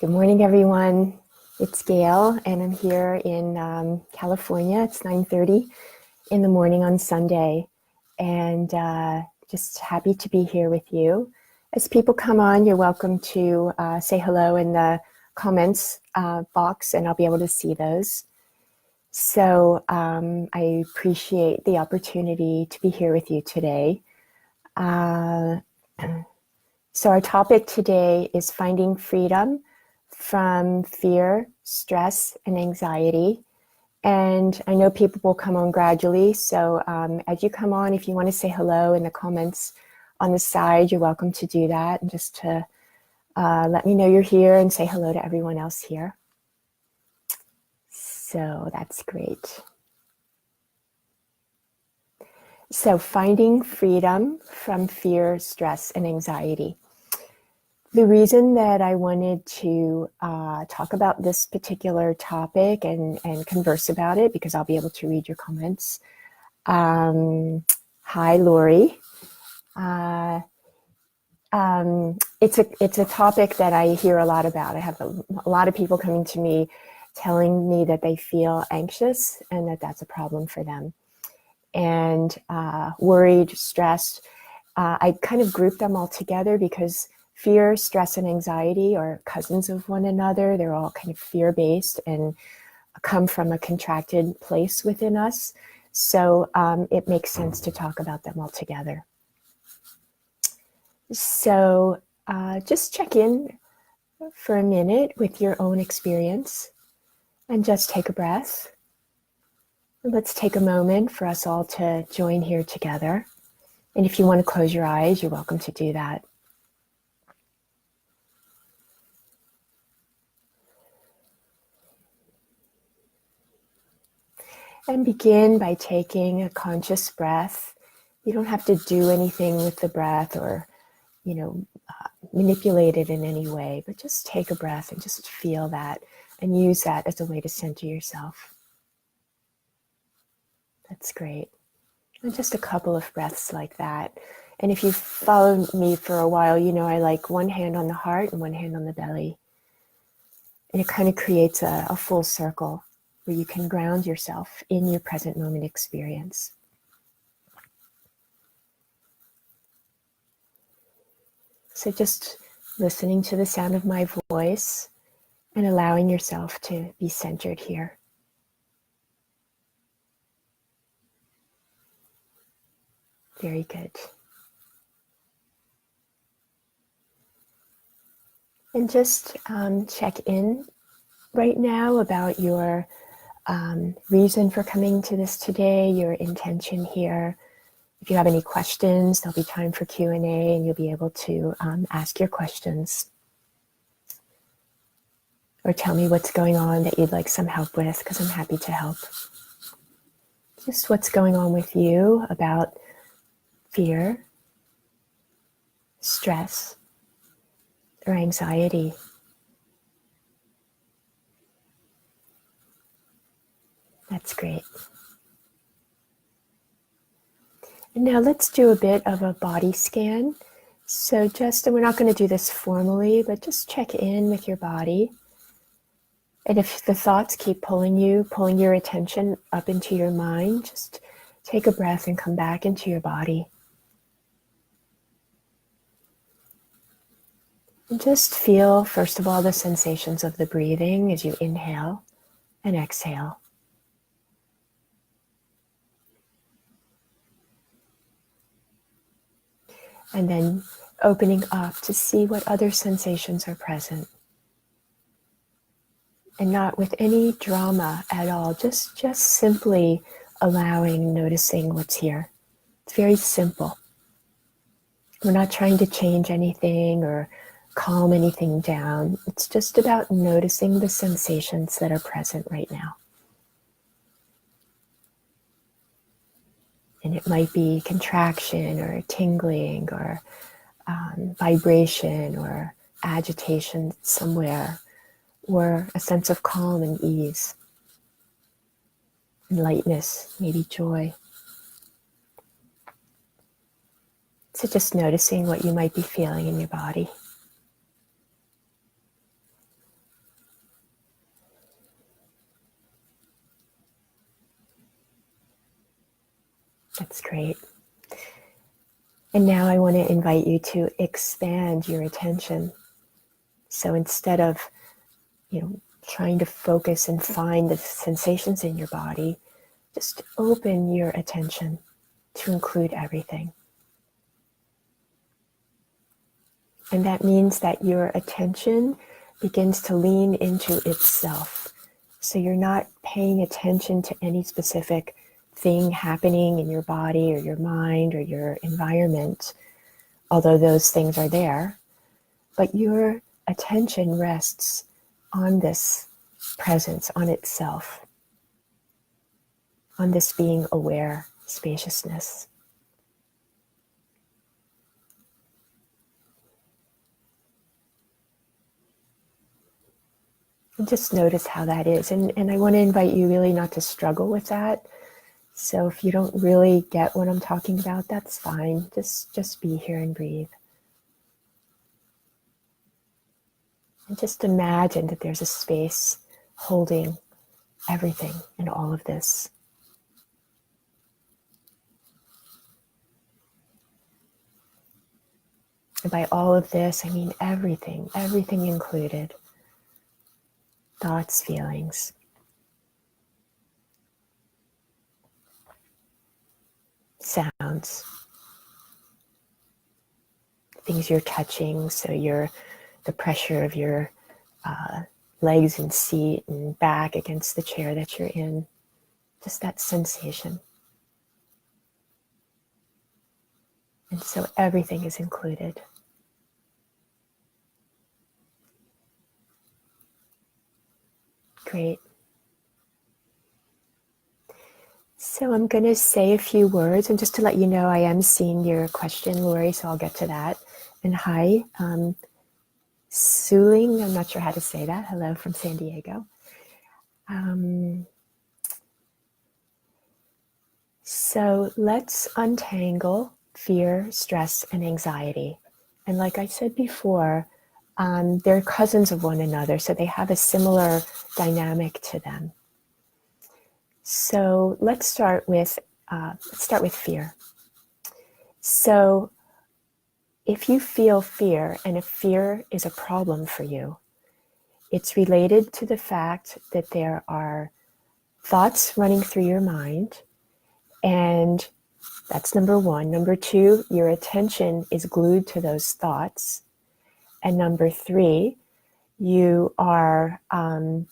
Good morning, everyone. It's Gail, and I'm here in California. It's 9:30 in the morning on Sunday, and just happy to be here with you. As people come on, you're welcome to say hello in the comments box, and I'll be able to see those. So I appreciate the opportunity to be here with you today. So our topic today is finding freedom from fear, stress, and anxiety. And I know people will come on gradually. So as you come on, if you want to say hello in the comments on the side, you're welcome to do that. And just to let me know you're here and say hello to everyone else here. So that's great. So finding freedom from fear, stress, and anxiety. The reason that I wanted to talk about this particular topic and converse about it, because I'll be able to read your comments. Hi, Lori. It's a topic that I hear a lot about. I have a lot of people coming to me telling me that they feel anxious and that that's a problem for them. And worried, stressed. I kind of group them all together because fear, stress, and anxiety are cousins of one another. They're all kind of fear-based and come from a contracted place within us. So it makes sense to talk about them all together. So just check in for a minute with your own experience and just take a breath. And let's take a moment for us all to join here together. And if you want to close your eyes, you're welcome to do that. And begin by taking a conscious breath. You don't have to do anything with the breath or, manipulate it in any way, but just take a breath and just feel that and use that as a way to center yourself. That's great. And just a couple of breaths like that. And if you've followed me for a while, I like one hand on the heart and one hand on the belly. And it kind of creates a full circle where you can ground yourself in your present moment experience. So just listening to the sound of my voice and allowing yourself to be centered here. Very good. And just check in right now about your reason for coming to this today, your intention here. If you have any questions, there'll be time for Q&A and you'll be able to ask your questions. Or tell me what's going on that you'd like some help with, because I'm happy to help. Just what's going on with you about fear, stress, or anxiety. That's great. And now let's do a bit of a body scan. So and we're not going to do this formally, but just check in with your body. And if the thoughts keep pulling your attention up into your mind, just take a breath and come back into your body. And just feel, first of all, the sensations of the breathing as you inhale and exhale. And then opening up to see what other sensations are present. And not with any drama at all, just simply allowing, noticing what's here. It's very simple. We're not trying to change anything or calm anything down. It's just about noticing the sensations that are present right now. And it might be contraction or tingling or vibration or agitation somewhere, or a sense of calm and ease, and lightness, maybe joy. So just noticing what you might be feeling in your body. That's great. And now I want to invite you to expand your attention. So instead of, trying to focus and find the sensations in your body, just open your attention to include everything. And that means that your attention begins to lean into itself. So you're not paying attention to any specific thing happening in your body or your mind or your environment, although those things are there. But your attention rests on this presence, on itself, on this being aware, spaciousness. And just notice how that is. And I want to invite you really not to struggle with that. So if you don't really get what I'm talking about, that's fine. Just be here and breathe. And just imagine that there's a space holding everything and all of this. And by all of this, I mean everything included. Thoughts, feelings, sounds, things you're touching, so the pressure of your legs and seat and back against the chair that you're in, just that sensation. And so everything is included. Great. So I'm going to say a few words, and just to let you know, I am seeing your question, Lori, so I'll get to that. And hi, Suling, I'm not sure how to say that. Hello from San Diego. So let's untangle fear, stress, and anxiety. And like I said before, they're cousins of one another, so they have a similar dynamic to them. So let's start with fear. So if you feel fear, and if fear is a problem for you, it's related to the fact that there are thoughts running through your mind, and that's number one. Number two, your attention is glued to those thoughts. And number three, you are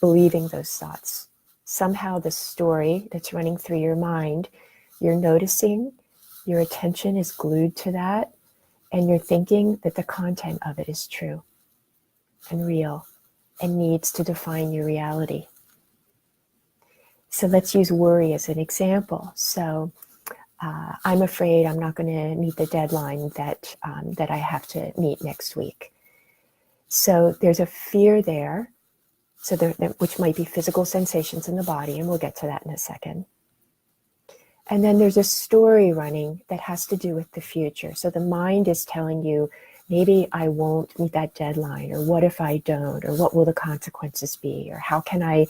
believing those thoughts. Somehow the story that's running through your mind, you're noticing, your attention is glued to that, and you're thinking that the content of it is true and real and needs to define your reality. So let's use worry as an example. So I'm afraid I'm not going to meet the deadline that I have to meet next week. So there's a fear there, which might be physical sensations in the body, and we'll get to that in a second. And then there's a story running that has to do with the future. So the mind is telling you, maybe I won't meet that deadline, or what if I don't, or what will the consequences be, or how can I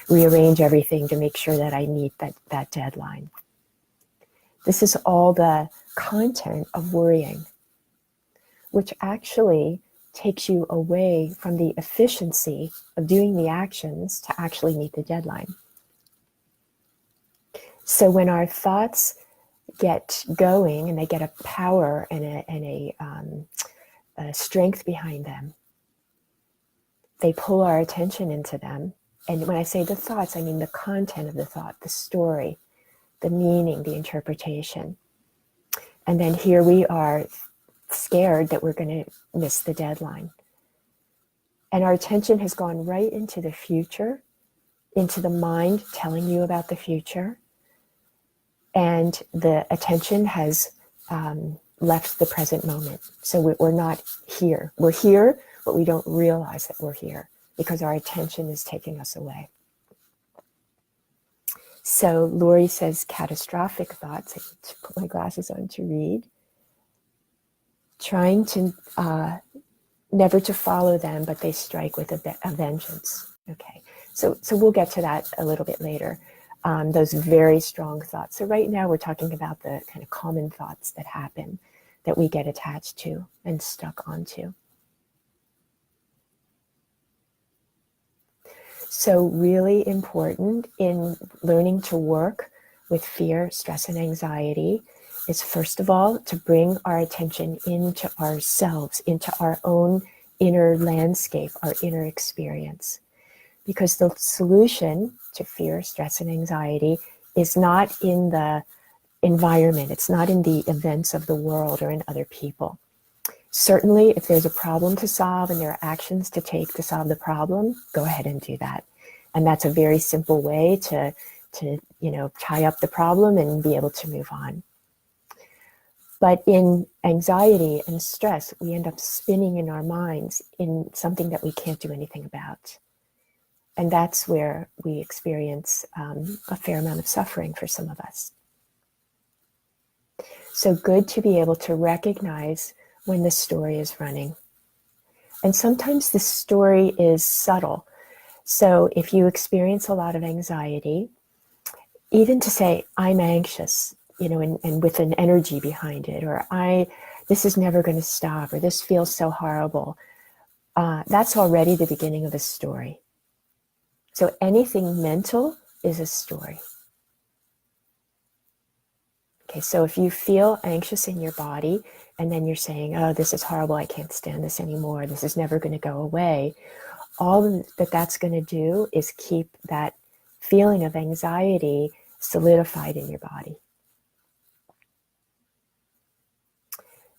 rearrange everything to make sure that I meet that deadline. This is all the content of worrying, which actually takes you away from the efficiency of doing the actions to actually meet the deadline. So when our thoughts get going and they get a power and a strength behind them, they pull our attention into them. And when I say the thoughts, I mean the content of the thought, the story, the meaning, the interpretation. And then here we are scared that we're going to miss the deadline. And our attention has gone right into the future, into the mind telling you about the future. And the attention has left the present moment. So we're not here. We're here, but we don't realize that we're here because our attention is taking us away. So Lori says catastrophic thoughts. I need to put my glasses on to read. Trying to never to follow them, but they strike with a vengeance. Okay, so we'll get to that a little bit later. those very strong thoughts. So right now we're talking about the kind of common thoughts that happen, that we get attached to and stuck onto. So really important in learning to work with fear, stress, and anxiety is, first of all, to bring our attention into ourselves, into our own inner landscape, our inner experience. Because the solution to fear, stress, and anxiety is not in the environment. It's not in the events of the world or in other people. Certainly, if there's a problem to solve and there are actions to take to solve the problem, go ahead and do that. And that's a very simple way to tie up the problem and be able to move on. But in anxiety and stress, we end up spinning in our minds in something that we can't do anything about. And that's where we experience a fair amount of suffering for some of us. So good to be able to recognize when the story is running. And sometimes the story is subtle. So if you experience a lot of anxiety, even to say, I'm anxious, and with an energy behind it, or this is never going to stop, or this feels so horrible, that's already the beginning of a story. So anything mental is a story. Okay, so if you feel anxious in your body, and then you're saying, oh, this is horrible, I can't stand this anymore, this is never going to go away, all that's going to do is keep that feeling of anxiety solidified in your body.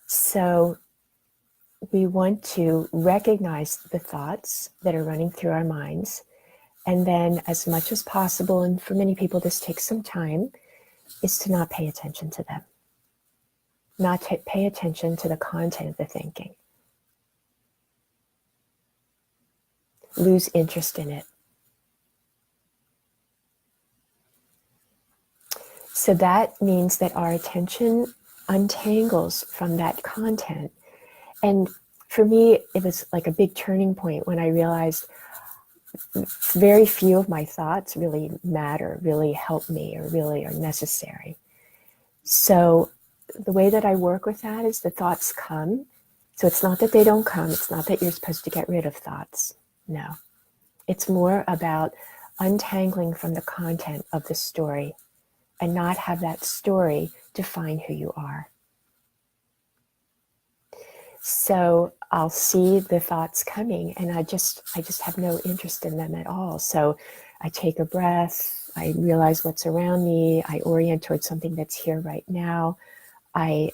So we want to recognize the thoughts that are running through our minds, and then as much as possible, and for many people this takes some time, is to not pay attention to them. Not to pay attention to the content of the thinking. Lose interest in it. So that means that our attention untangles from that content. And for me, it was like a big turning point when I realized very few of my thoughts really matter, really help me, or really are necessary. So the way that I work with that is the thoughts come. So it's not that they don't come. It's not that you're supposed to get rid of thoughts. No. It's more about untangling from the content of the story and not have that story define who you are. So I'll see the thoughts coming and I just have no interest in them at all. So I take a breath, I realize what's around me, I orient towards something that's here right now. I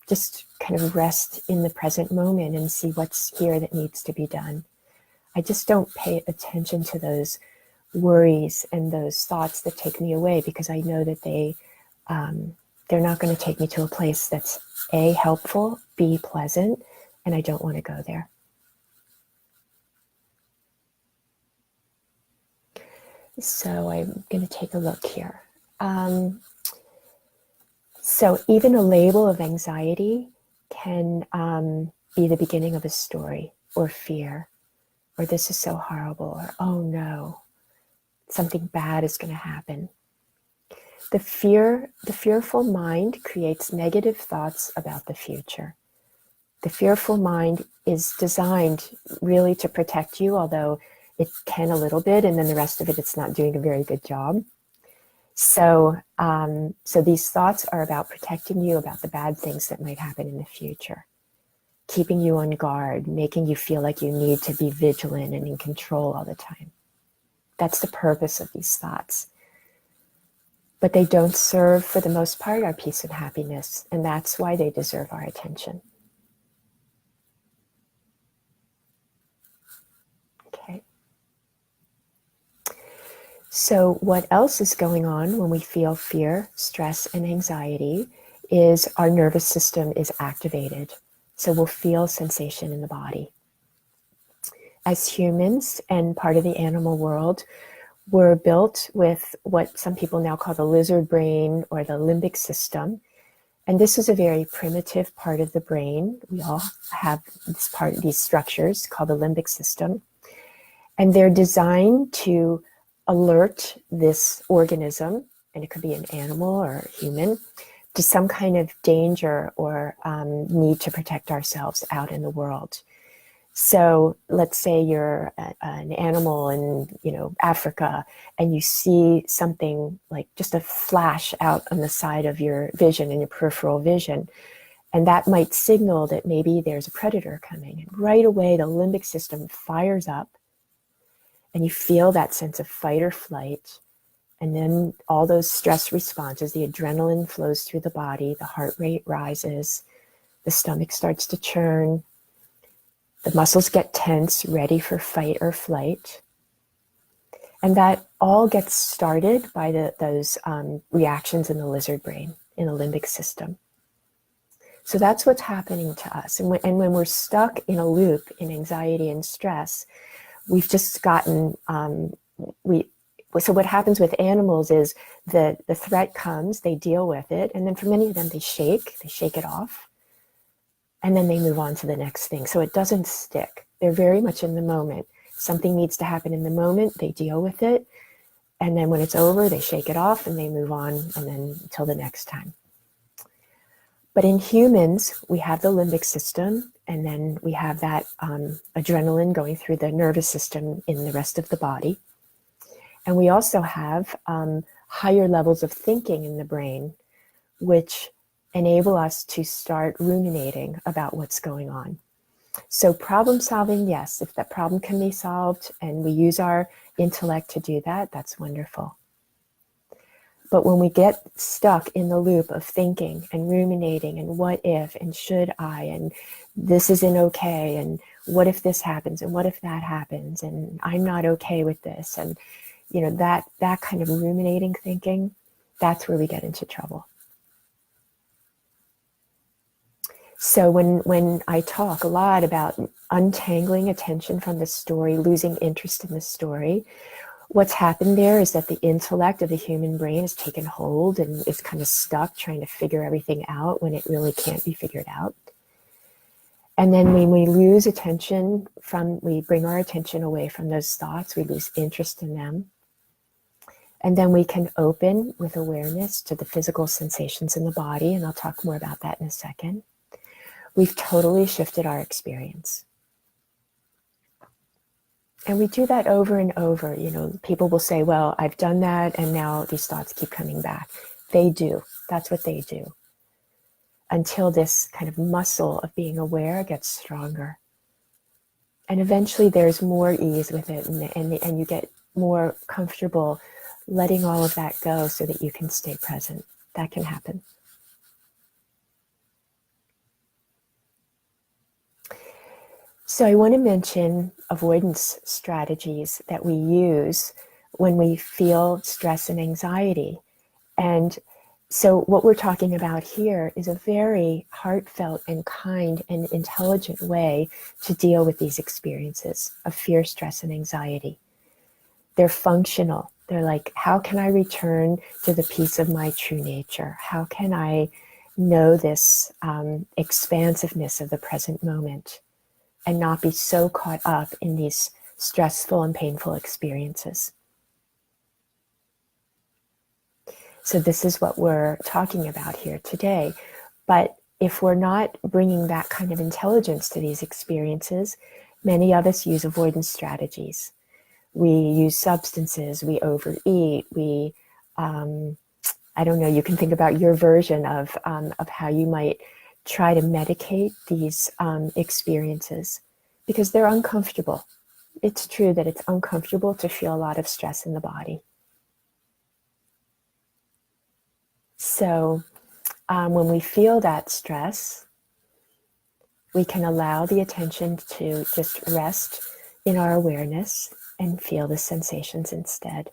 just kind of rest in the present moment and see what's here that needs to be done. I just don't pay attention to those worries and those thoughts that take me away, because I know that they're not going to take me to a place that's A, helpful, B, pleasant, and I don't want to go there. So I'm going to take a look here. So even a label of anxiety can be the beginning of a story, or fear, or this is so horrible, or oh no, something bad is going to happen. The fearful mind creates negative thoughts about the future. The fearful mind is designed really to protect you, although it can a little bit, and then the rest of it, it's not doing a very good job. So these thoughts are about protecting you about the bad things that might happen in the future, keeping you on guard, making you feel like you need to be vigilant and in control all the time. That's the purpose of these thoughts. But they don't serve, for the most part, our peace and happiness, and that's why they deserve our attention. Okay. So what else is going on when we feel fear, stress, and anxiety is our nervous system is activated. So we'll feel sensation in the body. As humans and part of the animal world, we're built with what some people now call the lizard brain or the limbic system. And this is a very primitive part of the brain. We all have these structures called the limbic system. And they're designed to alert this organism, and it could be an animal or a human, to some kind of danger or need to protect ourselves out in the world. So let's say you're an animal in, Africa, and you see something like just a flash out on the side of your vision, in your peripheral vision, and that might signal that maybe there's a predator coming. And right away, the limbic system fires up, and you feel that sense of fight or flight. And then all those stress responses, the adrenaline flows through the body, the heart rate rises, the stomach starts to churn, the muscles get tense, ready for fight or flight. And that all gets started by those reactions in the lizard brain, in the limbic system. So that's what's happening to us. And when we're stuck in a loop in anxiety and stress, we've just gotten, so what happens with animals is the threat comes, they deal with it, and then for many of them, they shake it off, and then they move on to the next thing. So it doesn't stick. They're very much in the moment. Something needs to happen in the moment, they deal with it, and then when it's over, they shake it off and they move on, and then until the next time. But in humans, we have the limbic system, and then we have that adrenaline going through the nervous system in the rest of the body. And we also have higher levels of thinking in the brain, which enable us to start ruminating about what's going on. So problem solving, yes, if that problem can be solved and we use our intellect to do that, that's wonderful. But when we get stuck in the loop of thinking and ruminating and what if and should I and this isn't okay and what if this happens and what if that happens and I'm not okay with this, and that kind of ruminating thinking, that's where we get into trouble. So when I talk a lot about untangling attention from the story, losing interest in the story, what's happened there is that the intellect of the human brain has taken hold and is kind of stuck trying to figure everything out when it really can't be figured out. And then when we lose attention we bring our attention away from those thoughts, we lose interest in them. And then we can open with awareness to the physical sensations in the body, and I'll talk more about that in a second. We've totally shifted our experience. And we do that over and over. People will say, well, I've done that and now these thoughts keep coming back. They do. That's what they do. Until this kind of muscle of being aware gets stronger. And eventually there's more ease with it, and you get more comfortable letting all of that go so that you can stay present. That can happen. So I want to mention avoidance strategies that we use when we feel stress and anxiety. And so what we're talking about here is a very heartfelt and kind and intelligent way to deal with these experiences of fear, stress, and anxiety. They're functional. They're like, how can I return to the peace of my true nature? How can I know this expansiveness of the present moment and not be so caught up in these stressful and painful experiences? So this is what we're talking about here today. But if we're not bringing that kind of intelligence to these experiences, many of us use avoidance strategies. We use substances, we overeat, I don't know, you can think about your version of how you might try to medicate these experiences, because they're uncomfortable. It's true that it's uncomfortable to feel a lot of stress in the body. So when we feel that stress, we can allow the attention to just rest in our awareness and feel the sensations instead.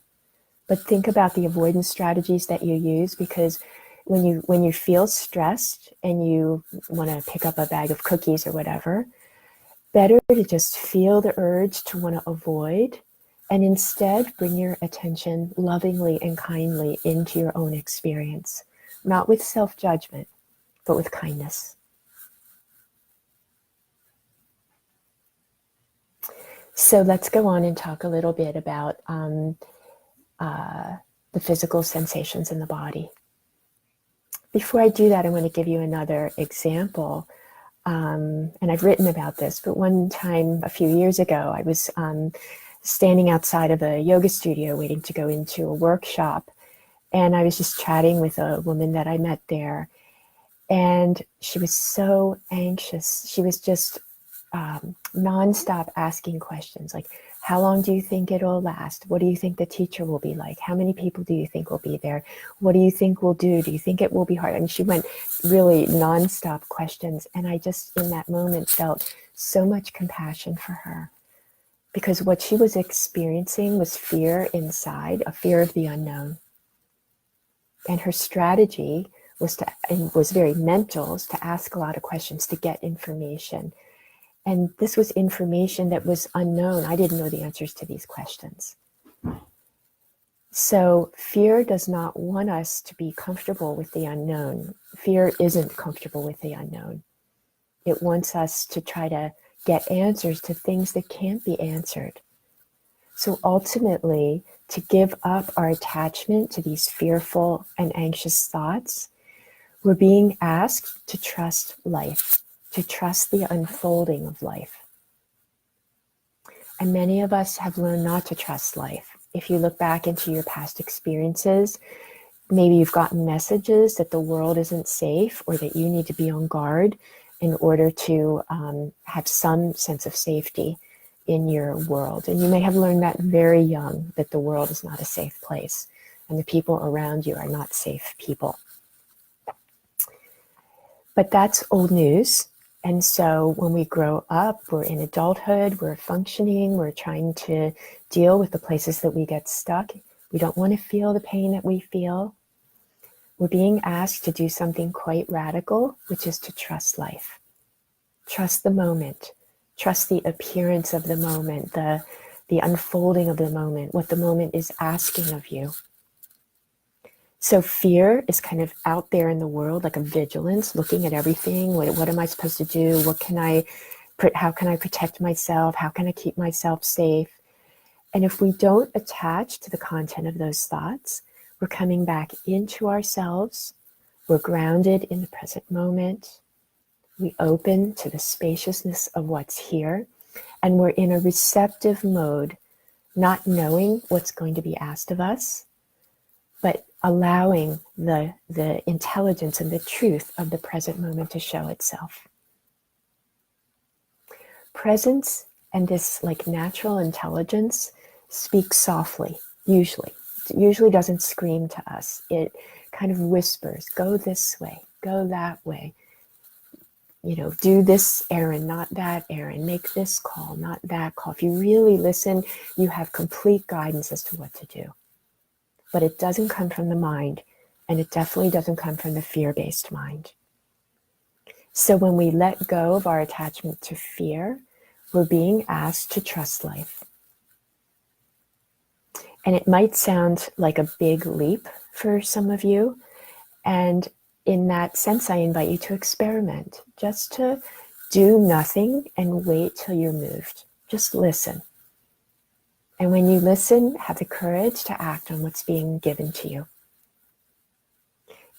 But think about the avoidance strategies that you use, because when you feel stressed and you want to pick up a bag of cookies or whatever, better to just feel the urge to want to avoid and instead bring your attention lovingly and kindly into your own experience, not with self-judgment, but with kindness. So let's go on and talk a little bit about the physical sensations in the body. Before I do that, I want to give you another example. And I've written about this, but one time a few years ago, I was standing outside of a yoga studio waiting to go into a workshop. And I was just chatting with a woman that I met there. And she was so anxious. She was just nonstop asking questions like, how long do you think it'll last? What do you think the teacher will be like? How many people do you think will be there? What do you think we'll do? Do you think it will be hard? And she went really nonstop questions. And I just, in that moment, felt so much compassion for her, because what she was experiencing was fear inside, a fear of the unknown. And her strategy was very mental, to ask a lot of questions to get information. And this was information that was unknown. I didn't know the answers to these questions. So fear does not want us to be comfortable with the unknown. Fear isn't comfortable with the unknown. It wants us to try to get answers to things that can't be answered. So ultimately, to give up our attachment to these fearful and anxious thoughts, we're being asked to trust life, to trust the unfolding of life. And many of us have learned not to trust life. If you look back into your past experiences, maybe you've gotten messages that the world isn't safe, or that you need to be on guard in order to have some sense of safety in your world. And you may have learned that very young, that the world is not a safe place, and the people around you are not safe people. But that's old news. And so when we grow up, we're in adulthood, we're functioning, we're trying to deal with the places that we get stuck. We don't want to feel the pain that we feel. We're being asked to do something quite radical, which is to trust life. Trust the moment. Trust the appearance of the moment, the unfolding of the moment, what the moment is asking of you. So fear is kind of out there in the world, like a vigilance, looking at everything. What am I supposed to do? How can I protect myself? How can I keep myself safe? And if we don't attach to the content of those thoughts, we're coming back into ourselves. We're grounded in the present moment. We open to the spaciousness of what's here. And we're in a receptive mode, not knowing what's going to be asked of us, but allowing the intelligence and the truth of the present moment to show itself. Presence and this like natural intelligence speaks softly, usually. It usually doesn't scream to us. It kind of whispers, go this way, go that way. Do this errand, not that errand. Make this call, not that call. If you really listen, you have complete guidance as to what to do. But it doesn't come from the mind, and it definitely doesn't come from the fear-based mind. So when we let go of our attachment to fear, we're being asked to trust life. And it might sound like a big leap for some of you. And in that sense, I invite you to experiment, just to do nothing and wait till you're moved. Just listen. And when you listen, have the courage to act on what's being given to you.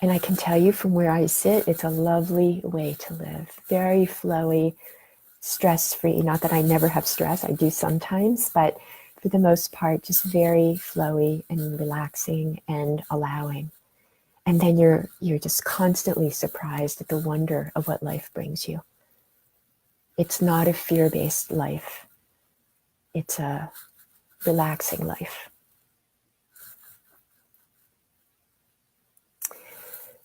And I can tell you from where I sit, it's a lovely way to live. Very flowy, stress-free. Not that I never have stress, I do sometimes, but for the most part, just very flowy and relaxing and allowing. And then you're just constantly surprised at the wonder of what life brings you. It's not a fear-based life. It's a relaxing life.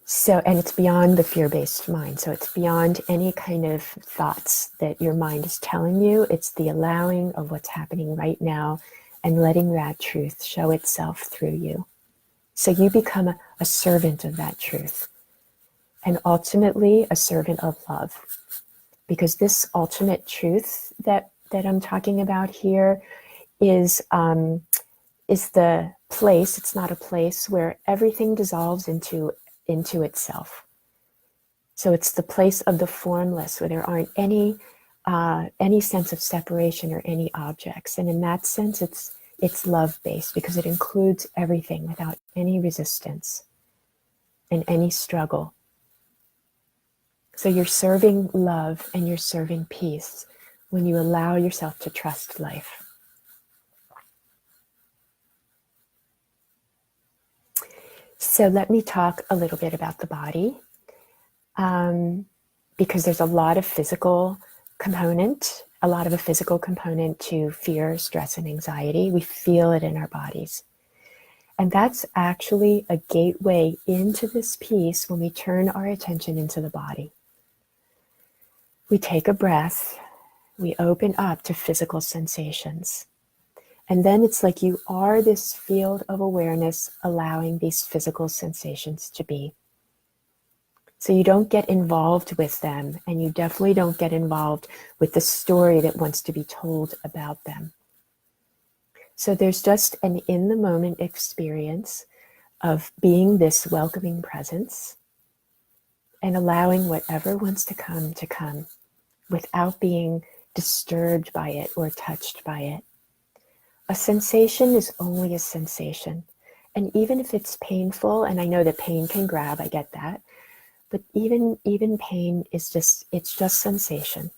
So, and it's beyond the fear-based mind. So it's beyond any kind of thoughts that your mind is telling you. It's the allowing of what's happening right now and letting that truth show itself through you. So you become a servant of that truth, and ultimately a servant of love. Because this ultimate truth that I'm talking about here is the place. It's not a place where everything dissolves into itself. So it's the place of the formless, where there aren't any sense of separation or any objects. And in that sense, It's love-based because it includes everything without any resistance and any struggle. So you're serving love and you're serving peace when you allow yourself to trust life. So let me talk a little bit about the body, because there's a lot of physical component, to fear, stress, and anxiety. We feel it in our bodies. And that's actually a gateway into this peace when we turn our attention into the body. We take a breath, we open up to physical sensations. And then it's like you are this field of awareness allowing these physical sensations to be. So you don't get involved with them, and you definitely don't get involved with the story that wants to be told about them. So there's just an in-the-moment experience of being this welcoming presence and allowing whatever wants to come without being disturbed by it or touched by it. A sensation is only a sensation. And even if it's painful, and I know that pain can grab, I get that, but even pain is it's just sensation.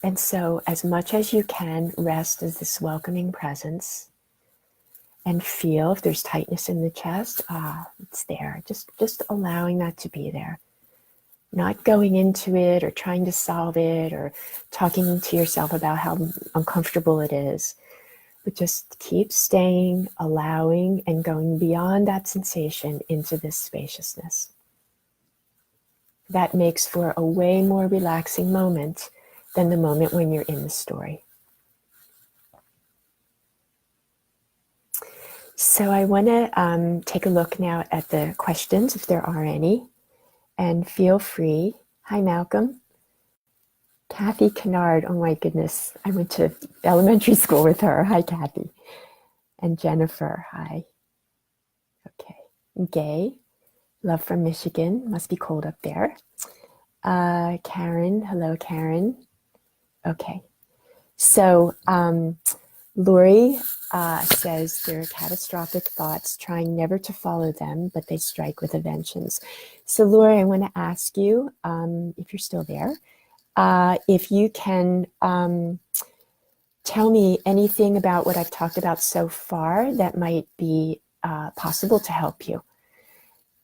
And so as much as you can, rest as this welcoming presence and feel if there's tightness in the chest, it's there. Just allowing that to be there. Not going into it or trying to solve it or talking to yourself about how uncomfortable it is. But just keep staying, allowing, and going beyond that sensation into this spaciousness. That makes for a way more relaxing moment than the moment when you're in the story. So I want to take a look now at the questions, if there are any, and feel free. Hi, Malcolm. Kathy Kennard, oh my goodness, I went to elementary school with her. Hi, Kathy. And Jennifer, hi. Okay. Gay, love from Michigan, must be cold up there. Karen, hello, Karen. Okay. So Lori says there are catastrophic thoughts, trying never to follow them, but they strike with a vengeance. So Lori, I want to ask you, if you're still there, if you can tell me anything about what I've talked about so far that might be possible to help you.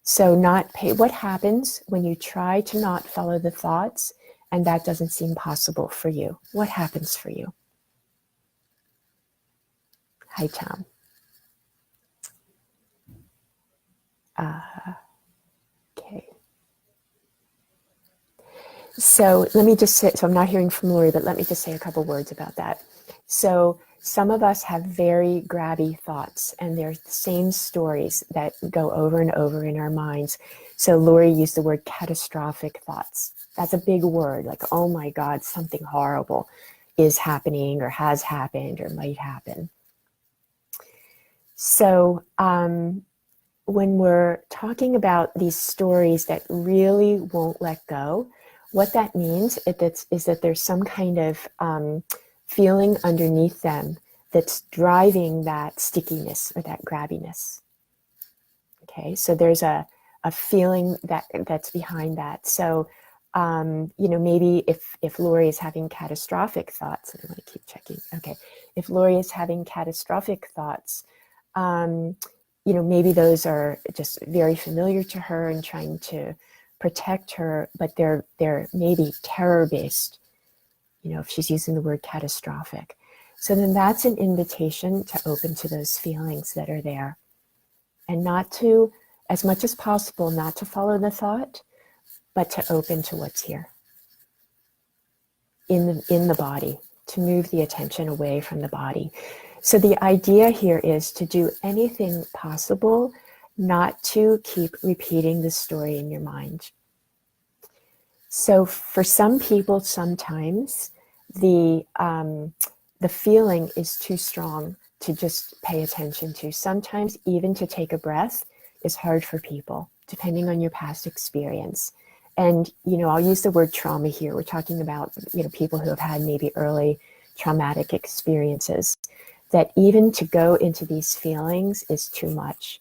So what happens when you try to not follow the thoughts and that doesn't seem possible for you? What happens for you? Hi, Tom. Okay. So let me just say, so I'm not hearing from Lori, but let me just say a couple words about that. So some of us have very grabby thoughts, and they're the same stories that go over and over in our minds. So Lori used the word catastrophic thoughts. That's a big word, like, oh my God, something horrible is happening or has happened or might happen. So when we're talking about these stories that really won't let go, what that means is that there's some kind of feeling underneath them that's driving that stickiness or that grabbiness. Okay, so there's a feeling that's behind that. So, maybe if Lori is having catastrophic thoughts, and I want to keep checking. Okay, if Lori is having catastrophic thoughts, maybe those are just very familiar to her and trying to protect her, but they're maybe terror-based, if she's using the word catastrophic. So then that's an invitation to open to those feelings that are there and not to, as much as possible, not to follow the thought, but to open to what's here in the body, to move the attention away from the body. So the idea here is to do anything possible not to keep repeating the story in your mind. So for some people, sometimes the feeling is too strong to just pay attention to. Sometimes even to take a breath is hard for people, depending on your past experience. And, I'll use the word trauma here. We're talking about, people who have had maybe early traumatic experiences, that even to go into these feelings is too much.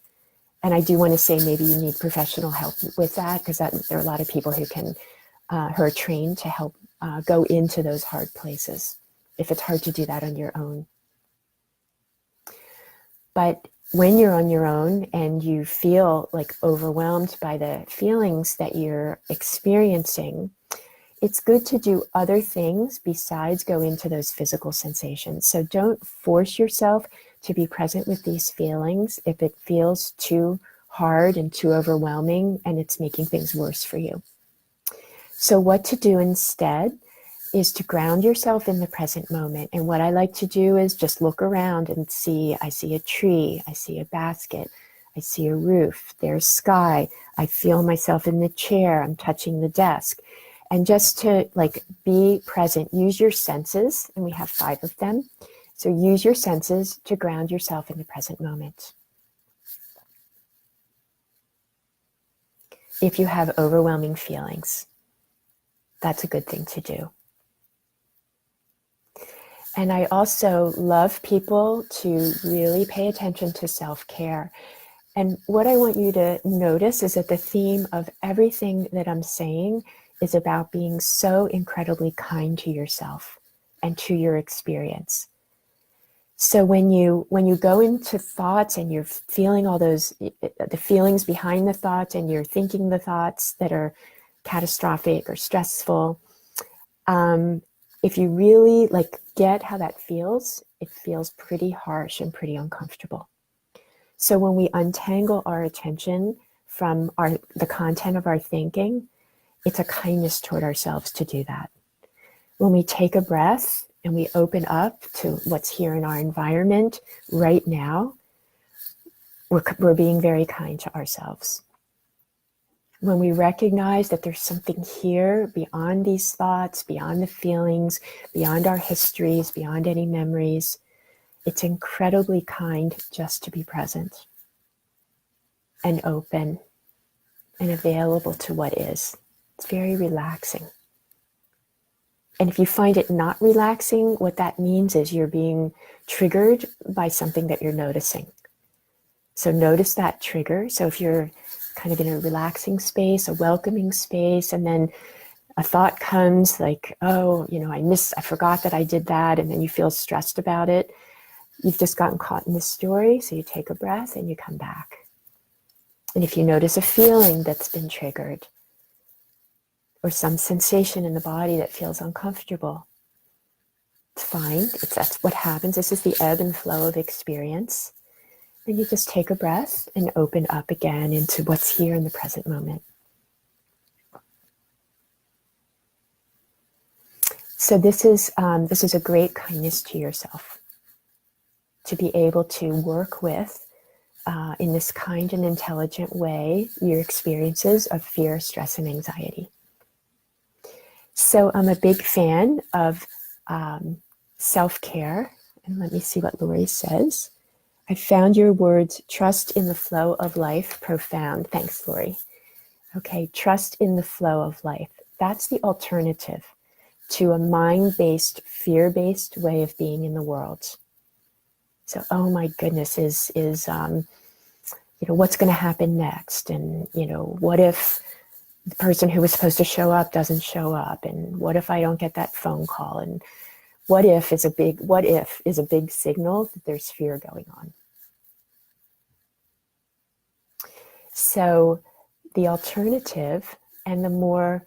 And I do want to say maybe you need professional help with that, because there are a lot of people who are trained to help go into those hard places if it's hard to do that on your own. But when you're on your own and you feel like overwhelmed by the feelings that you're experiencing, it's good to do other things besides go into those physical sensations. So don't force yourself to be present with these feelings if it feels too hard and too overwhelming and it's making things worse for you. So what to do instead is to ground yourself in the present moment. And what I like to do is just look around and see, I see a tree, I see a basket, I see a roof, there's sky, I feel myself in the chair, I'm touching the desk. And just to be present, use your senses, and we have 5 of them. So use your senses to ground yourself in the present moment. If you have overwhelming feelings, that's a good thing to do. And I also love people to really pay attention to self-care. And what I want you to notice is that the theme of everything that I'm saying is about being so incredibly kind to yourself and to your experience. So when you go into thoughts and you're feeling all those, the feelings behind the thoughts, and you're thinking the thoughts that are catastrophic or stressful, if you really get how that feels, it feels pretty harsh and pretty uncomfortable. So when we untangle our attention from the content of our thinking, it's a kindness toward ourselves to do that. When we take a breath and we open up to what's here in our environment right now, we're being very kind to ourselves. When we recognize that there's something here beyond these thoughts, beyond the feelings, beyond our histories, beyond any memories, it's incredibly kind just to be present and open and available to what is. It's very relaxing. And if you find it not relaxing, what that means is you're being triggered by something that you're noticing. So notice that trigger. So if you're kind of in a relaxing space, a welcoming space, and then a thought comes like, oh, I forgot that I did that, and then you feel stressed about it. You've just gotten caught in the story, so you take a breath and you come back. And if you notice a feeling that's been triggered, or some sensation in the body that feels uncomfortable, it's fine. That's what happens. This is the ebb and flow of experience. And you just take a breath and open up again into what's here in the present moment. So this is a great kindness to yourself, to be able to work with, in this kind and intelligent way, your experiences of fear, stress, and anxiety. So I'm a big fan of self-care. And let me see what Lori says. I found your words, trust in the flow of life, profound. Thanks, Lori. Okay, trust in the flow of life. That's the alternative to a mind-based, fear-based way of being in the world. So, oh my goodness, is what's going to happen next? And, what if the person who was supposed to show up doesn't show up? And what if I don't get that phone call? And what if is a big signal that there's fear going on. So the alternative and the more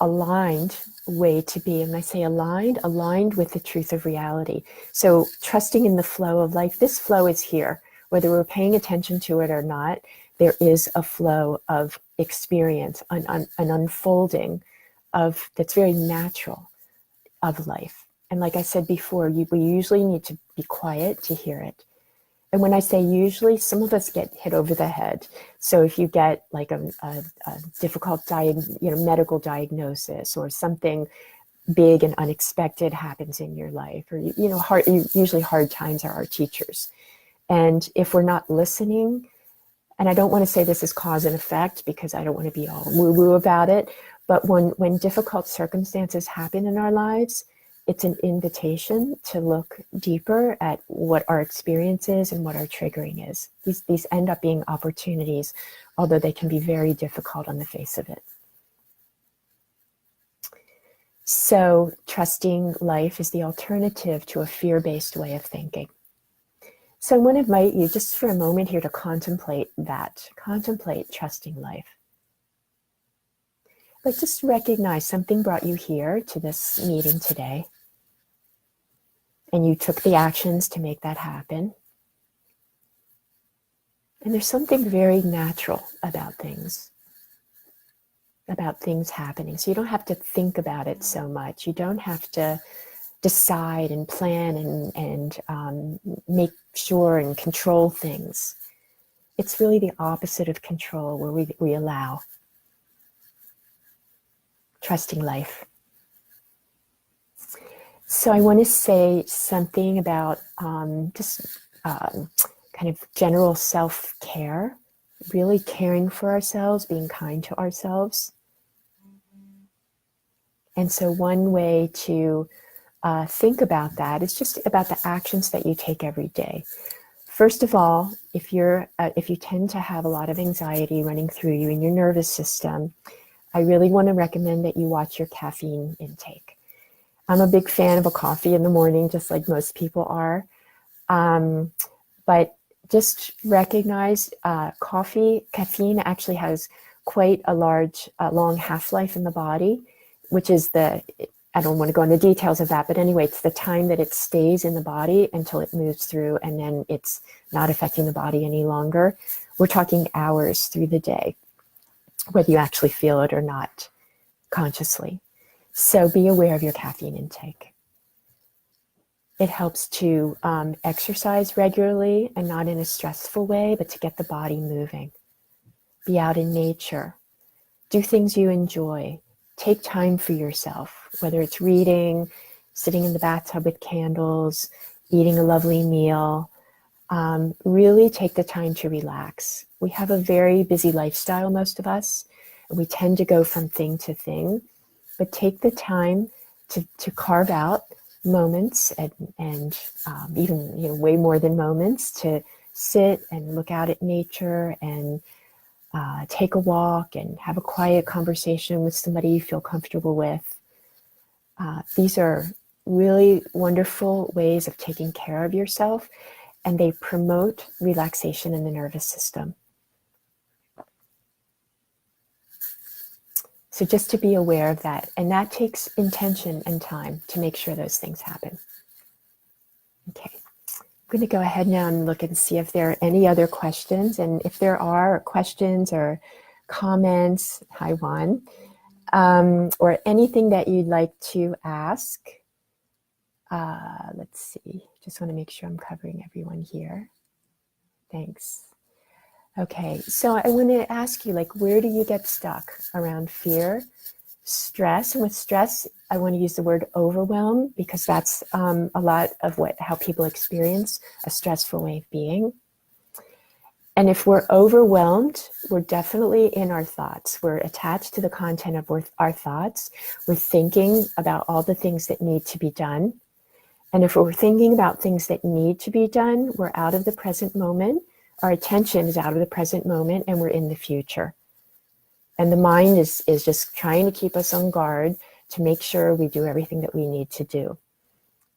aligned way to be, and I say aligned with the truth of reality. So trusting in the flow of life, this flow is here. Whether we're paying attention to it or not, there is a flow of experience, an unfolding that's very natural of life. And like I said before, we usually need to be quiet to hear it. And when I say usually, some of us get hit over the head. So if you get like a difficult medical diagnosis, or something big and unexpected happens in your life, or usually hard times are our teachers. And if we're not listening, and I don't want to say this is cause and effect because I don't want to be all woo-woo about it, but when difficult circumstances happen in our lives, it's an invitation to look deeper at what our experience is and what our triggering is. These end up being opportunities, although they can be very difficult on the face of it. So trusting life is the alternative to a fear-based way of thinking. So I want to invite you just for a moment here to contemplate that. Contemplate trusting life. But just recognize something brought you here to this meeting today. And you took the actions to make that happen. And there's something very natural about things happening. So you don't have to think about it so much. You don't have to decide and plan and make sure and control things. It's really the opposite of control, where we allow. Trusting life. So I want to say something about kind of general self-care, really caring for ourselves, being kind to ourselves. And so one way to think about that is just about the actions that you take every day. First of all, if you tend to have a lot of anxiety running through you in your nervous system, I really want to recommend that you watch your caffeine intake. I'm a big fan of a coffee in the morning, just like most people are. But just recognize caffeine actually has quite a long half-life in the body, which is I don't want to go into details of that, but anyway, it's the time that it stays in the body until it moves through, and then it's not affecting the body any longer. We're talking hours through the day, whether you actually feel it or not consciously. So be aware of your caffeine intake. It helps to exercise regularly, and not in a stressful way, but to get the body moving. Be out in nature. Do things you enjoy. Take time for yourself, whether it's reading, sitting in the bathtub with candles, eating a lovely meal. Really take the time to relax. We have a very busy lifestyle, most of us, and we tend to go from thing to thing, but take the time to carve out moments and even way more than moments to sit and look out at nature and take a walk and have a quiet conversation with somebody you feel comfortable with. These are really wonderful ways of taking care of yourself, and they promote relaxation in the nervous system. So just to be aware of that, and that takes intention and time to make sure those things happen. Okay, I'm going to go ahead now and look and see if there are any other questions, and if there are questions or comments, hi Juan, or anything that you'd like to ask. Let's see, just want to make sure I'm covering everyone here. Thanks. Okay, so I want to ask you, where do you get stuck around fear, stress? And with stress, I want to use the word overwhelm, because that's a lot of how people experience a stressful way of being. And if we're overwhelmed, we're definitely in our thoughts. We're attached to the content of our thoughts. We're thinking about all the things that need to be done. And if we're thinking about things that need to be done, we're out of the present moment. Our attention is out of the present moment, and we're in the future. And the mind is just trying to keep us on guard to make sure we do everything that we need to do.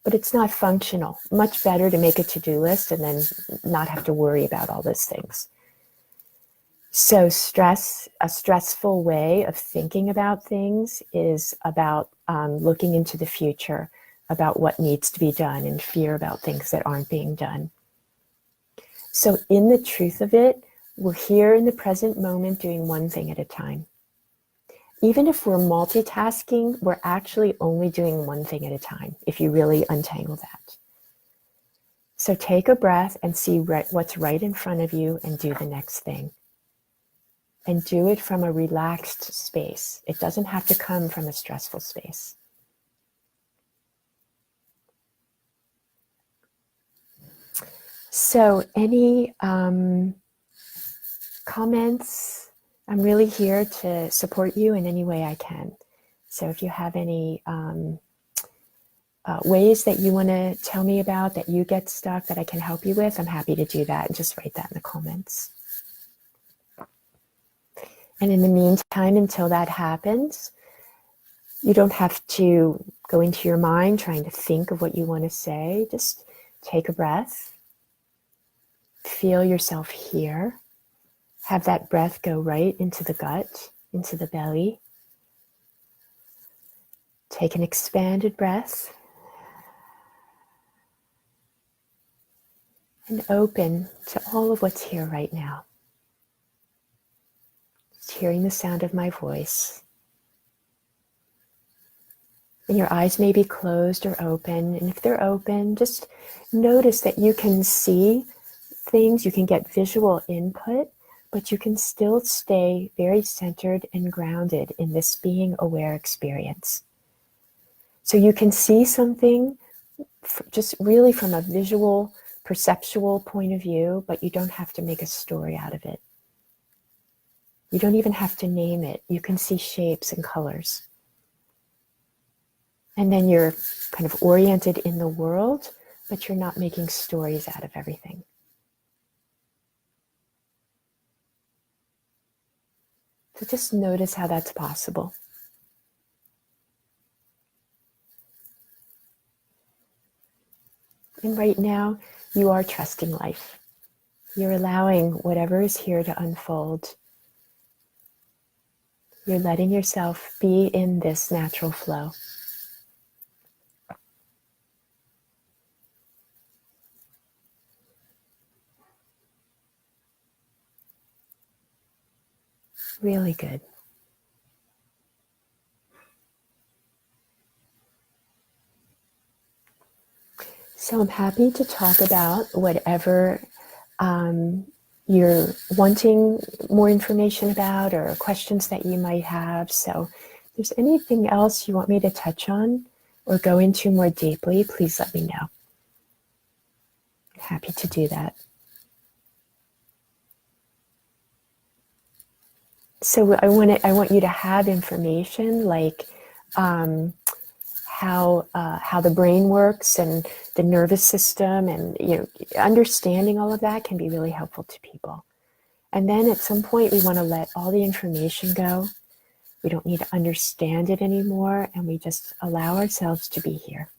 But it's not functional. Much better to make a to-do list and then not have to worry about all those things. So a stressful way of thinking about things is about looking into the future, about what needs to be done, and fear about things that aren't being done. So in the truth of it, we're here in the present moment doing one thing at a time. Even if we're multitasking, we're actually only doing one thing at a time, if you really untangle that. So take a breath and see what's right in front of you and do the next thing. And do it from a relaxed space. It doesn't have to come from a stressful space. So any comments? I'm really here to support you in any way I can. So if you have any ways that you want to tell me about that you get stuck that I can help you with, I'm happy to do that. And just write that in the comments. And in the meantime, until that happens, you don't have to go into your mind trying to think of what you want to say. Just take a breath. Feel yourself here. Have that breath go right into the gut, into the belly. Take an expanded breath. And open to all of what's here right now. Just hearing the sound of my voice. And your eyes may be closed or open. And if they're open, just notice that you can see things, you can get visual input, but you can still stay very centered and grounded in this being aware experience. So you can see something just really from a visual, perceptual point of view, but you don't have to make a story out of it. You don't even have to name it. You can see shapes and colors. And then you're kind of oriented in the world, but you're not making stories out of everything. So just notice how that's possible. And right now, you are trusting life. You're allowing whatever is here to unfold. You're letting yourself be in this natural flow. Really good. So I'm happy to talk about whatever you're wanting more information about or questions that you might have. So if there's anything else you want me to touch on or go into more deeply, please let me know. I'm happy to do that. So I want you to have information like how the brain works and the nervous system, and understanding all of that can be really helpful to people. And then at some point we want to let all the information go. We don't need to understand it anymore, and we just allow ourselves to be here.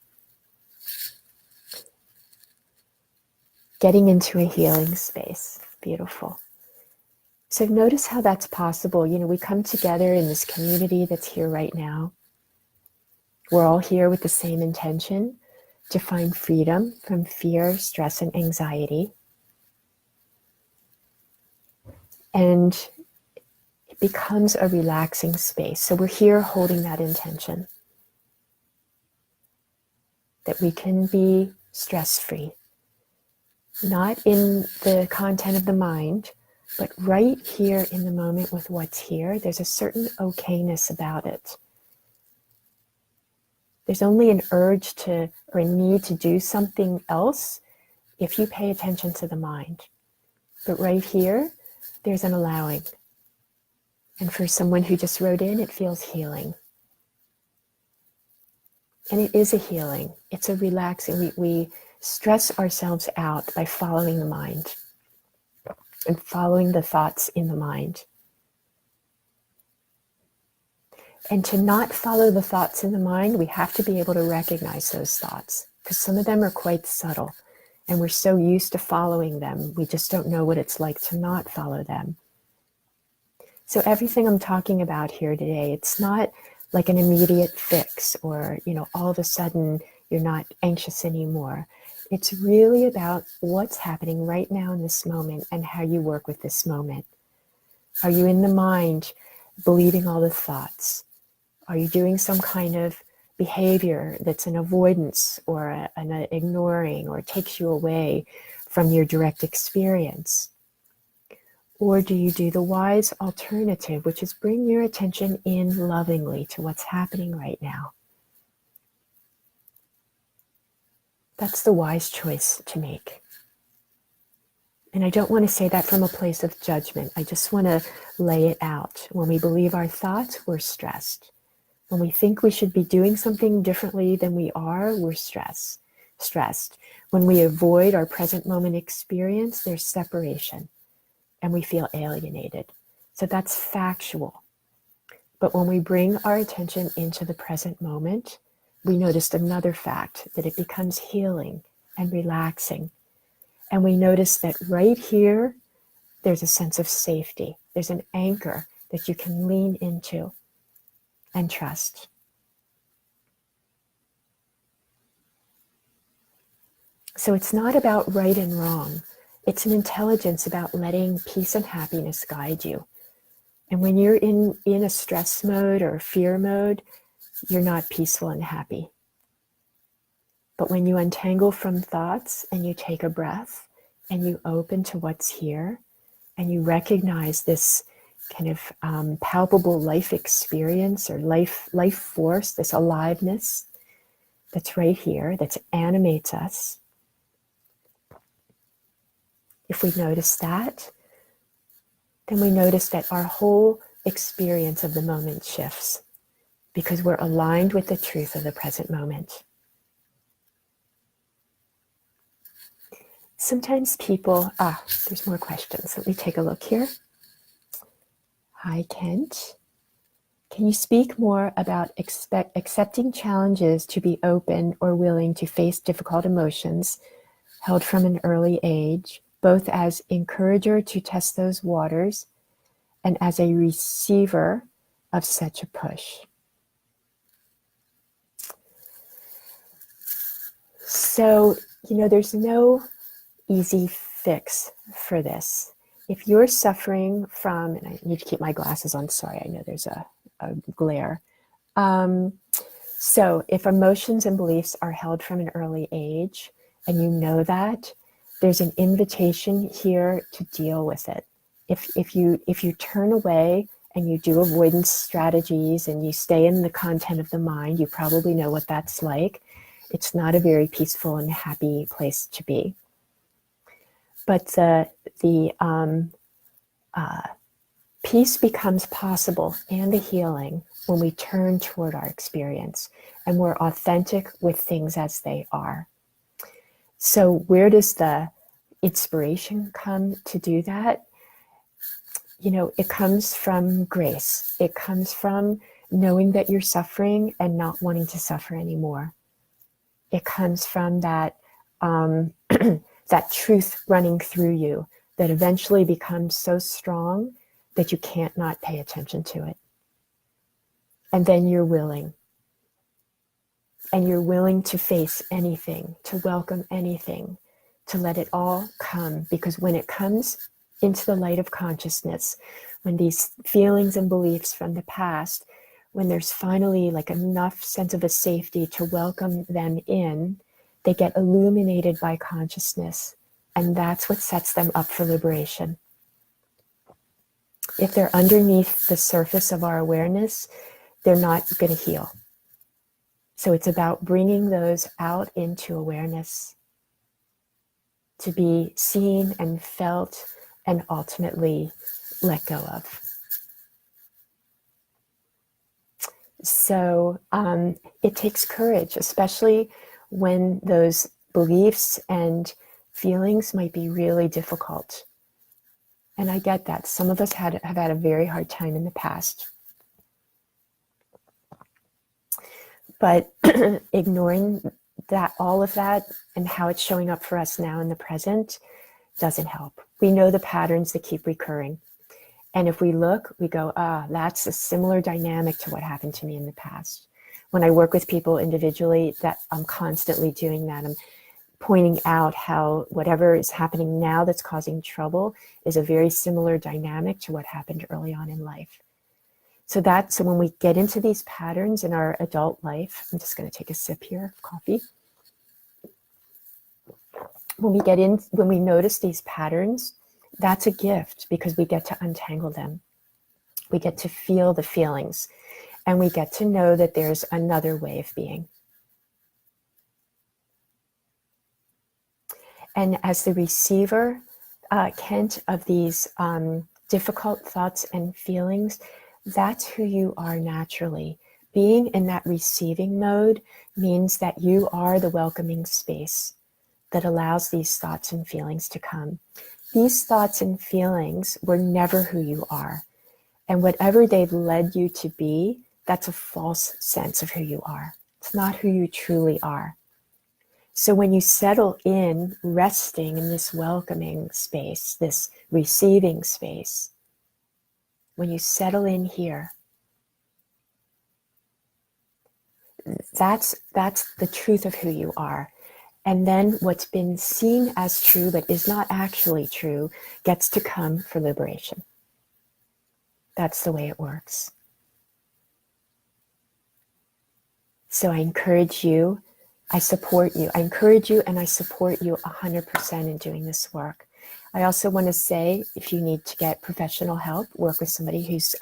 Getting into a healing space. Beautiful. So notice how that's possible. We come together in this community that's here right now. We're all here with the same intention, to find freedom from fear, stress, and anxiety. And it becomes a relaxing space. So we're here holding that intention, that we can be stress-free, not in the content of the mind, but right here in the moment with what's here. There's a certain okayness about it. There's only an urge to, or a need to do something else if you pay attention to the mind. But right here, there's an allowing. And for someone who just wrote in, it feels healing. And it is a healing. It's a relaxing. We stress ourselves out by following the mind and following the thoughts in the mind. And to not follow the thoughts in the mind, we have to be able to recognize those thoughts, because some of them are quite subtle, and we're so used to following them, we just don't know what it's like to not follow them. So everything I'm talking about here today, it's not like an immediate fix or, all of a sudden you're not anxious anymore. It's really about what's happening right now in this moment and how you work with this moment. Are you in the mind believing all the thoughts? Are you doing some kind of behavior that's an avoidance or an ignoring or takes you away from your direct experience? Or do you do the wise alternative, which is bring your attention in lovingly to what's happening right now? That's the wise choice to make. And I don't want to say that from a place of judgment. I just want to lay it out. When we believe our thoughts, we're stressed. When we think we should be doing something differently than we are, we're stressed. When we avoid our present moment experience, there's separation and we feel alienated. So that's factual. But when we bring our attention into the present moment, we noticed another fact, that it becomes healing and relaxing. And we notice that right here, there's a sense of safety. There's an anchor that you can lean into and trust. So it's not about right and wrong. It's an intelligence about letting peace and happiness guide you. And when you're in a stress mode or fear mode, you're not peaceful and happy. But when you untangle from thoughts and you take a breath and you open to what's here and you recognize this kind of palpable life experience or life force, this aliveness that's right here, that animates us. If we notice that, then we notice that our whole experience of the moment shifts because we're aligned with the truth of the present moment. Sometimes people, there's more questions. Let me take a look here. Hi, Kent. Can you speak more about accepting challenges to be open or willing to face difficult emotions held from an early age, both as encourager to test those waters and as a receiver of such a push? So, there's no easy fix for this. If you're suffering from, and I need to keep my glasses on, sorry, I know there's a glare. So if emotions and beliefs are held from an early age, and you know that, there's an invitation here to deal with it. If you turn away and you do avoidance strategies and you stay in the content of the mind, you probably know what that's like. It's not a very peaceful and happy place to be. But the peace becomes possible and the healing when we turn toward our experience and we're authentic with things as they are. So where does the inspiration come to do that? It comes from grace. It comes from knowing that you're suffering and not wanting to suffer anymore. It comes from that that truth running through you that eventually becomes so strong that you can't not pay attention to it. And then you're willing. And you're willing to face anything, to welcome anything, to let it all come. Because when it comes into the light of consciousness, when these feelings and beliefs from the past, when there's finally like enough sense of a safety to welcome them in, they get illuminated by consciousness. And that's what sets them up for liberation. If they're underneath the surface of our awareness, they're not going to heal. So it's about bringing those out into awareness to be seen and felt and ultimately let go of. So it takes courage, especially when those beliefs and feelings might be really difficult. And I get that. Some of us have had a very hard time in the past. But ignoring that, all of that, and how it's showing up for us now in the present doesn't help. We know the patterns that keep recurring. And if we look, we go, that's a similar dynamic to what happened to me in the past. When I work with people individually, that I'm constantly doing that. I'm pointing out how whatever is happening now that's causing trouble is a very similar dynamic to what happened early on in life. So when we get into these patterns in our adult life, I'm just going to take a sip here of coffee. When we notice these patterns, that's a gift because we get to untangle them. We get to feel the feelings and we get to know that there's another way of being. And as the receiver, Kent, of these difficult thoughts and feelings, that's who you are naturally, being in that receiving mode means that you are the welcoming space that allows these thoughts and feelings to come. These thoughts and feelings were never who you are. And whatever they've led you to be, that's a false sense of who you are. It's not who you truly are. So when you settle in, resting in this welcoming space, this receiving space, when you settle in here, that's the truth of who you are. And then what's been seen as true but is not actually true gets to come for liberation. That's the way it works. So I encourage you, I support you. I encourage you and I support you 100% in doing this work. I also want to say, if you need to get professional help, work with somebody who's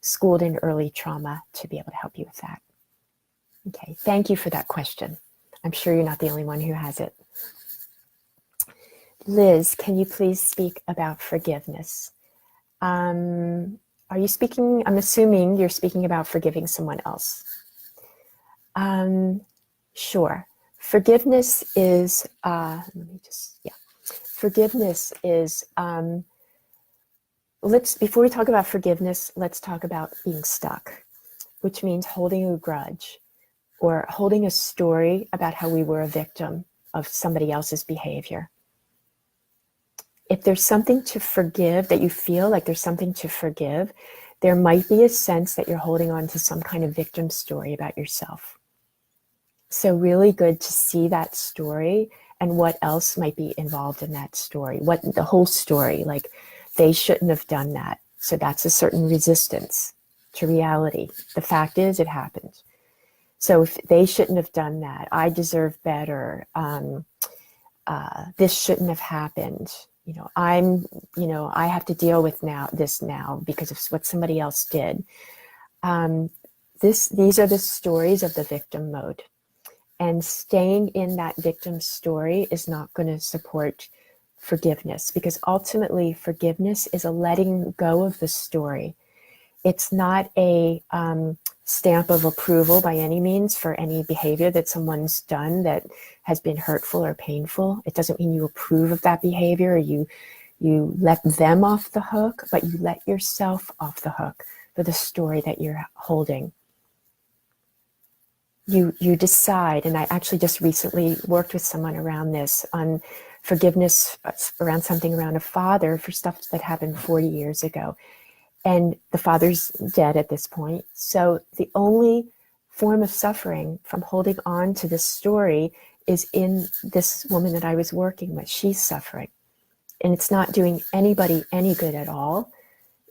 schooled in early trauma to be able to help you with that. Okay, thank you for that question. I'm sure you're not the only one who has it. Liz, can you please speak about forgiveness? Are you speaking, I'm assuming you're speaking about forgiving someone else. Sure. Forgiveness is, forgiveness is, before we talk about forgiveness, let's talk about being stuck, which means holding a grudge or holding a story about how we were a victim of somebody else's behavior. If there's something to forgive, that you feel like there's something to forgive, there might be a sense that you're holding on to some kind of victim story about yourself. So really good to see that story and what else might be involved in that story. What the whole story, like they shouldn't have done that. So that's a certain resistance to reality. The fact is it happened. So if they shouldn't have done that, I deserve better. This shouldn't have happened. I have to deal with this now because of what somebody else did. These are the stories of the victim mode. And staying in that victim story is not going to support forgiveness, because ultimately forgiveness is a letting go of the story. It's not a stamp of approval by any means for any behavior that someone's done that has been hurtful or painful. It doesn't mean you approve of that behavior or you let them off the hook, but you let yourself off the hook for the story that you're holding. You decide, and I actually just recently worked with someone around this, on forgiveness around something around a father for stuff that happened 40 years ago. And the father's dead at this point. So the only form of suffering from holding on to this story is in this woman that I was working with. She's suffering. And it's not doing anybody any good at all.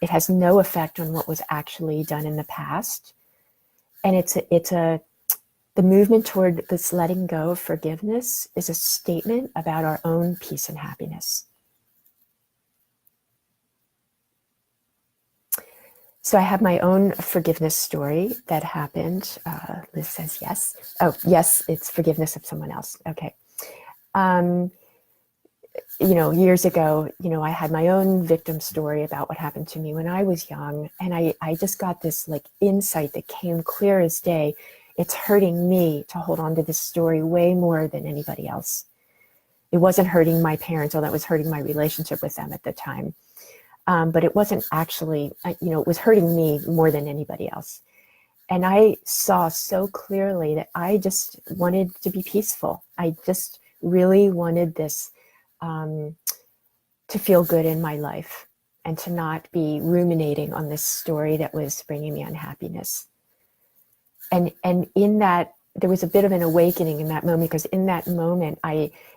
It has no effect on what was actually done in the past. And the movement toward this letting go of forgiveness is a statement about our own peace and happiness. So I have my own forgiveness story that happened. Liz says yes. Oh, yes, it's forgiveness of someone else. Okay. Years ago, I had my own victim story about what happened to me when I was young. And I just got this like insight that came clear as day. It's hurting me to hold on to this story way more than anybody else. It wasn't hurting my parents, although it was hurting my relationship with them at the time. But it wasn't actually, it was hurting me more than anybody else. And I saw so clearly that I just wanted to be peaceful. I just really wanted this to feel good in my life and to not be ruminating on this story that was bringing me unhappiness. And in that, there was a bit of an awakening in that moment, because in that moment,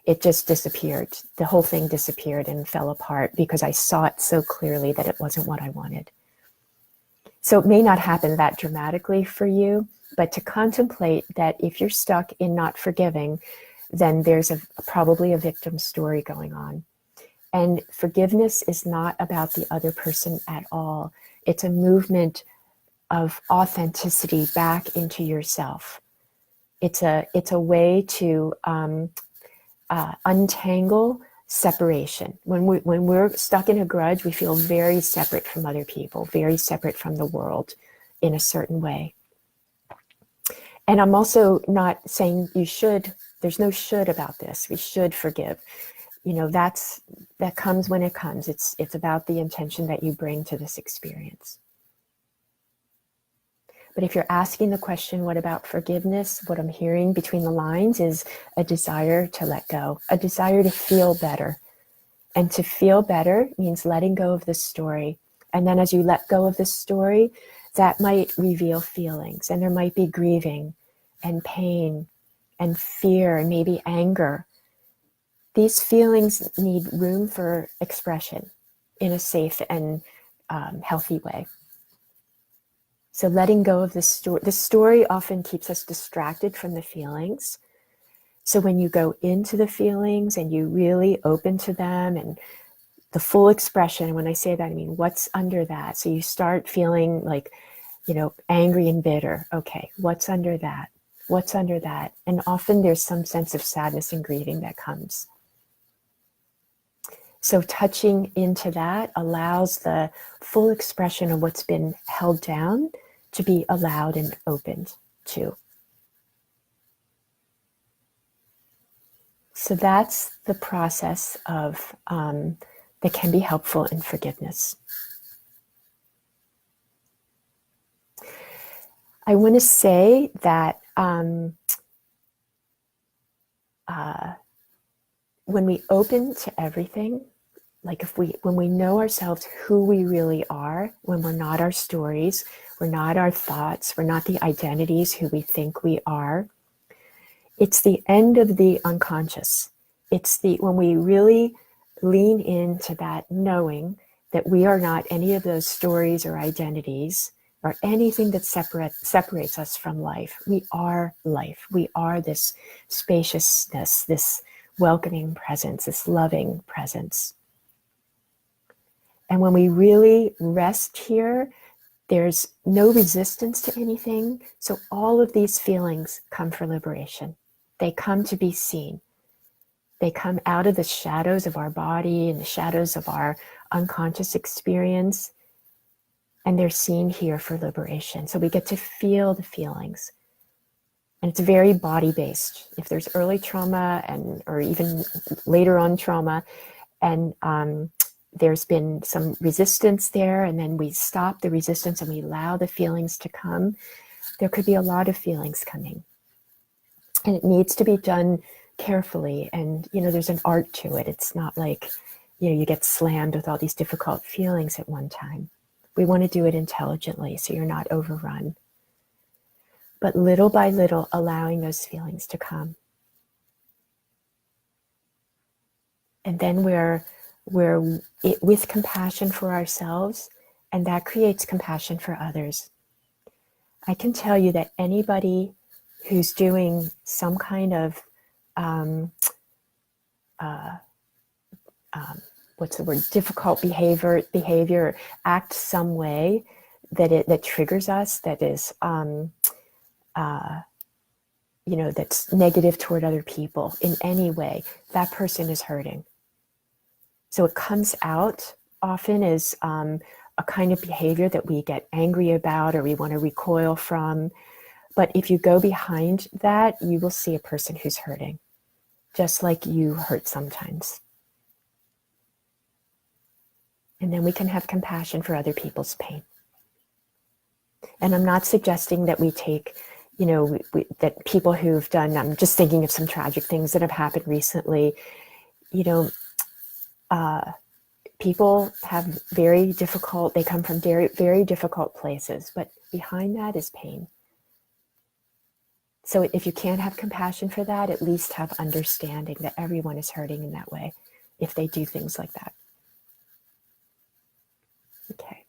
it just disappeared. The whole thing disappeared and fell apart because I saw it so clearly that it wasn't what I wanted. So it may not happen that dramatically for you, but to contemplate that if you're stuck in not forgiving, then there's probably a victim story going on. And forgiveness is not about the other person at all. It's a movement of authenticity back into yourself. It's a way to untangle separation. When we're stuck in a grudge, we feel very separate from other people, very separate from the world in a certain way. And I'm also not saying you should, there's no should about this. We should forgive. That comes when it comes. It's about the intention that you bring to this experience. But if you're asking the question, what about forgiveness? What I'm hearing between the lines is a desire to let go, a desire to feel better. And to feel better means letting go of the story. And then as you let go of the story, that might reveal feelings. And there might be grieving and pain and fear and maybe anger. These feelings need room for expression in a safe and healthy way. So letting go of the story often keeps us distracted from the feelings. So when you go into the feelings and you really open to them and the full expression, when I say that, I mean, what's under that? So you start feeling like, angry and bitter. Okay, what's under that? What's under that? And often there's some sense of sadness and grieving that comes. So touching into that allows the full expression of what's been held down to be allowed and opened to. So that's the process of that can be helpful in forgiveness. I want to say that when we open to everything, like when we know ourselves, who we really are, when we're not our stories, we're not our thoughts, we're not the identities who we think we are, it's the end of the unconscious. It's when we really lean into that knowing that we are not any of those stories or identities or anything that separates us from life. We are life. We are this spaciousness, this welcoming presence, this loving presence. And when we really rest here, there's no resistance to anything. So all of these feelings come for liberation. They come to be seen. They come out of the shadows of our body and the shadows of our unconscious experience. And they're seen here for liberation. So we get to feel the feelings. And it's very body-based. If there's early trauma or even later on trauma, and there's been some resistance there, and then we stop the resistance and we allow the feelings to come, there could be a lot of feelings coming. And it needs to be done carefully. And, there's an art to it. It's not like, you get slammed with all these difficult feelings at one time. We want to do it intelligently so you're not overrun. But little by little, allowing those feelings to come. And then we're with compassion for ourselves, and that creates compassion for others. I can tell you that anybody who's doing some kind of difficult behavior, act some way that triggers us, that is that's negative toward other people in any way, that person is hurting. So it comes out often as a kind of behavior that we get angry about or we want to recoil from. But if you go behind that, you will see a person who's hurting, just like you hurt sometimes. And then we can have compassion for other people's pain. And I'm not suggesting that we take, that people who've done, I'm just thinking of some tragic things that have happened recently, people have they come from very, very difficult places, but behind that is pain. So if you can't have compassion for that, at least have understanding that everyone is hurting in that way if they do things like that. Okay.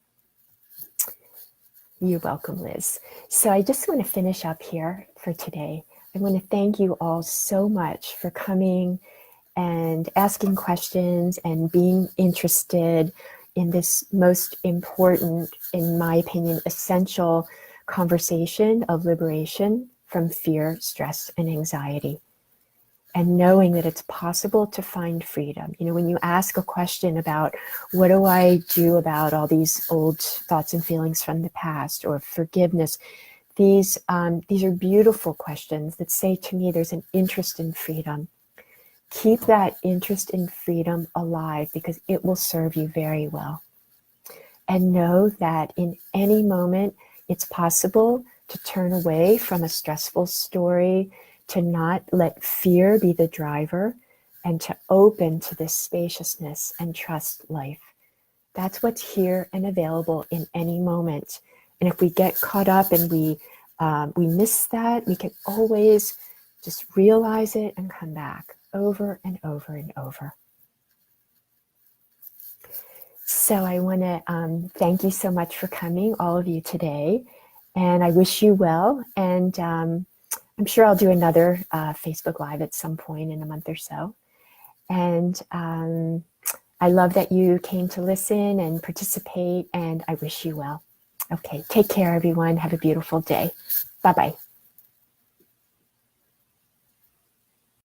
You're welcome, Liz. So I just want to finish up here for today. I want to thank you all so much for coming and asking questions and being interested in this most important, in my opinion, essential conversation of liberation from fear, stress, and anxiety. And knowing that it's possible to find freedom. When you ask a question about what do I do about all these old thoughts and feelings from the past, or forgiveness, These are beautiful questions that say to me there's an interest in freedom. Keep that interest in freedom alive because it will serve you very well. And know that in any moment, it's possible to turn away from a stressful story, to not let fear be the driver, and to open to this spaciousness and trust life. That's what's here and available in any moment. And if we get caught up and we miss that, we can always just realize it and come back over and over and over. So I want to thank you so much for coming, all of you today. And I wish you well. And I'm sure I'll do another Facebook Live at some point in a month or so. And I love that you came to listen and participate, and I wish you well. Okay, take care, everyone. Have a beautiful day. Bye-bye.